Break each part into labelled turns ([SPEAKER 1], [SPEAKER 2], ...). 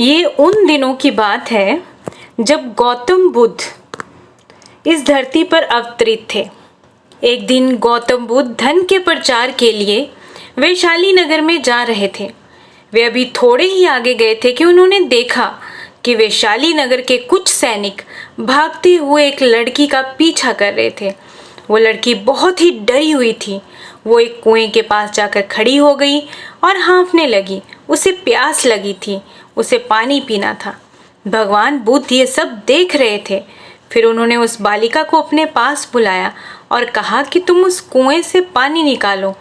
[SPEAKER 1] ये उन दिनों की बात है जब गौतम बुद्ध इस धरती पर अवतरित थे। एक दिन गौतम बुद्ध धन के प्रचार के लिए वैशाली नगर में जा रहे थे। वे अभी थोड़े ही आगे गए थे कि उन्होंने देखा कि वैशाली नगर के कुछ सैनिक भागते हुए एक लड़की का पीछा कर रहे थे। वो लड़की बहुत ही डरी हुई थी। वो एक कुएं के पास जाकर खड़ी हो गई और हाँफने लगी। उसे प्यास लगी थी, उसे पानी पीना था। भगवान बुद्ध ये सब देख रहे थे। फिर उन्होंने उस बालिका को अपने पास बुलाया और कहा कि तुम उस कुएं से पानी निकालो,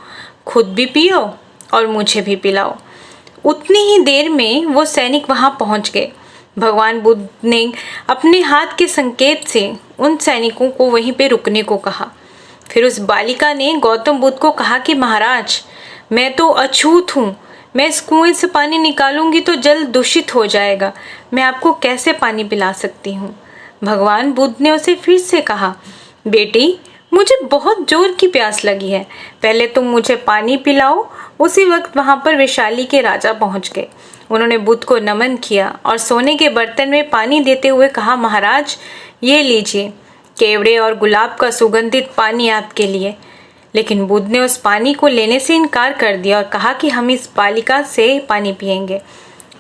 [SPEAKER 1] खुद भी पियो और मुझे भी पिलाओ। उतनी ही देर में वो सैनिक वहां पहुंच गए। भगवान बुद्ध ने अपने हाथ के संकेत से उन सैनिकों को वहीं पे रुकने को कहा। फिर उस बालिका ने गौतम बुद्ध को कहा कि महाराज, मैं तो अछूत हूँ, मैं इस कुएं से पानी निकालूंगी तो जल दूषित हो जाएगा, मैं आपको कैसे पानी पिला सकती हूँ। भगवान बुद्ध ने उसे फिर से कहा, बेटी, मुझे बहुत जोर की प्यास लगी है, पहले तुम मुझे पानी पिलाओ। उसी वक्त वहां पर वैशाली के राजा पहुंच गए। उन्होंने बुद्ध को नमन किया और सोने के बर्तन में पानी देते हुए कहा, महाराज, ये लीजिए, केवड़े और गुलाब का सुगंधित पानी आपके लिए। लेकिन बुद्ध ने उस पानी को लेने से इनकार कर दिया और कहा कि हम इस बालिका से पानी पिएंगे।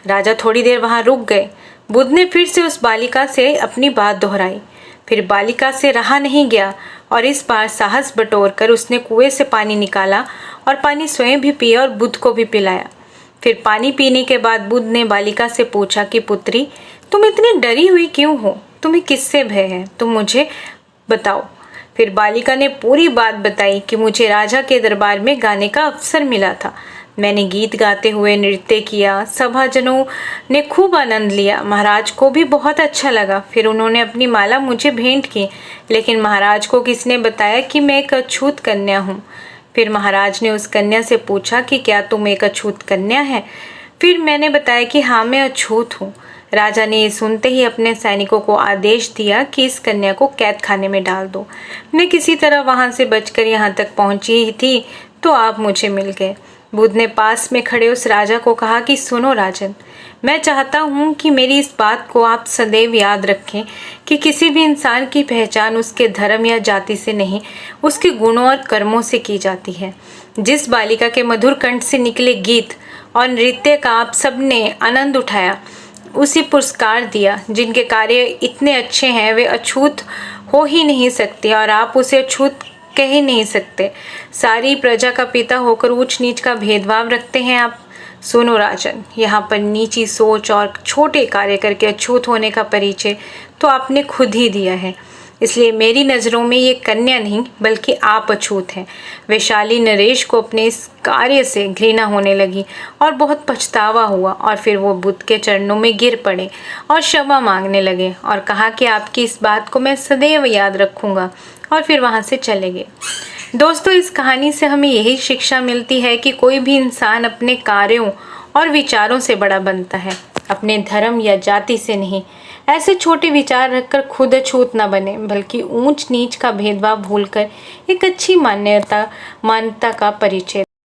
[SPEAKER 1] राजा थोड़ी देर वहां रुक गए। बुद्ध ने फिर से उस बालिका से अपनी बात दोहराई। फिर बालिका से रहा नहीं गया और इस बार साहस बटोर कर उसने कुएं से पानी निकाला और पानी स्वयं भी पिया और बुद्ध को भी पिलाया। फिर पानी पीने के बाद बुद्ध ने बालिका से पूछा कि पुत्री, तुम इतनी डरी हुई क्यों हो? तुम्हें किससे भय है? तुम मुझे बताओ। फिर बालिका ने पूरी बात बताई कि मुझे राजा के दरबार में गाने का अवसर मिला था। मैंने गीत गाते हुए नृत्य किया, सभाजनों ने खूब आनंद लिया, महाराज को भी बहुत अच्छा लगा। फिर उन्होंने अपनी माला मुझे भेंट की, लेकिन महाराज को किसने बताया कि मैं एक अछूत कन्या हूँ। फिर महाराज ने उस कन्या से पूछा कि क्या तुम एक अछूत कन्या है? फिर मैंने बताया कि हाँ, मैं अछूत हूँ। राजा ने ये सुनते ही अपने सैनिकों को आदेश दिया कि इस कन्या को कैद खाने में डाल दो। मैं किसी तरह वहां से बचकर यहाँ तक पहुंची ही थी तो आप मुझे मिल गए। बुद्ध ने पास में खड़े उस राजा को कहा कि सुनो राजन, मैं चाहता हूँ कि मेरी इस बात को आप सदैव याद रखें कि किसी भी इंसान की पहचान उसके धर्म या जाति से नहीं, उसके गुणों और कर्मों से की जाती है। जिस बालिका के मधुर कंठ से निकले गीत और नृत्य का आप सबने आनंद उठाया, उसी पुरस्कार दिया। जिनके कार्य इतने अच्छे हैं वे अछूत हो ही नहीं सकते और आप उसे अछूत कह ही नहीं सकते। सारी प्रजा का पिता होकर ऊंच नीच का भेदभाव रखते हैं आप। सुनो राजन, यहाँ पर नीची सोच और छोटे कार्य करके अछूत होने का परिचय तो आपने खुद ही दिया है। इसलिए मेरी नज़रों में ये कन्या नहीं बल्कि आप अछूत हैं। वैशाली नरेश को अपने इस कार्य से घृणा होने लगी और बहुत पछतावा हुआ और फिर वो बुद्ध के चरणों में गिर पड़े और क्षमा मांगने लगे और कहा कि आपकी इस बात को मैं सदैव याद रखूंगा, और फिर वहाँ से चले गए। दोस्तों, इस कहानी से हमें यही शिक्षा मिलती है कि कोई भी इंसान अपने कार्यों और विचारों से बड़ा बनता है, अपने धर्म या जाति से नहीं। ऐसे छोटे विचार रखकर खुद अछूत न बने, बल्कि ऊंच नीच का भेदभाव भूलकर एक अच्छी मान्यता का परिचय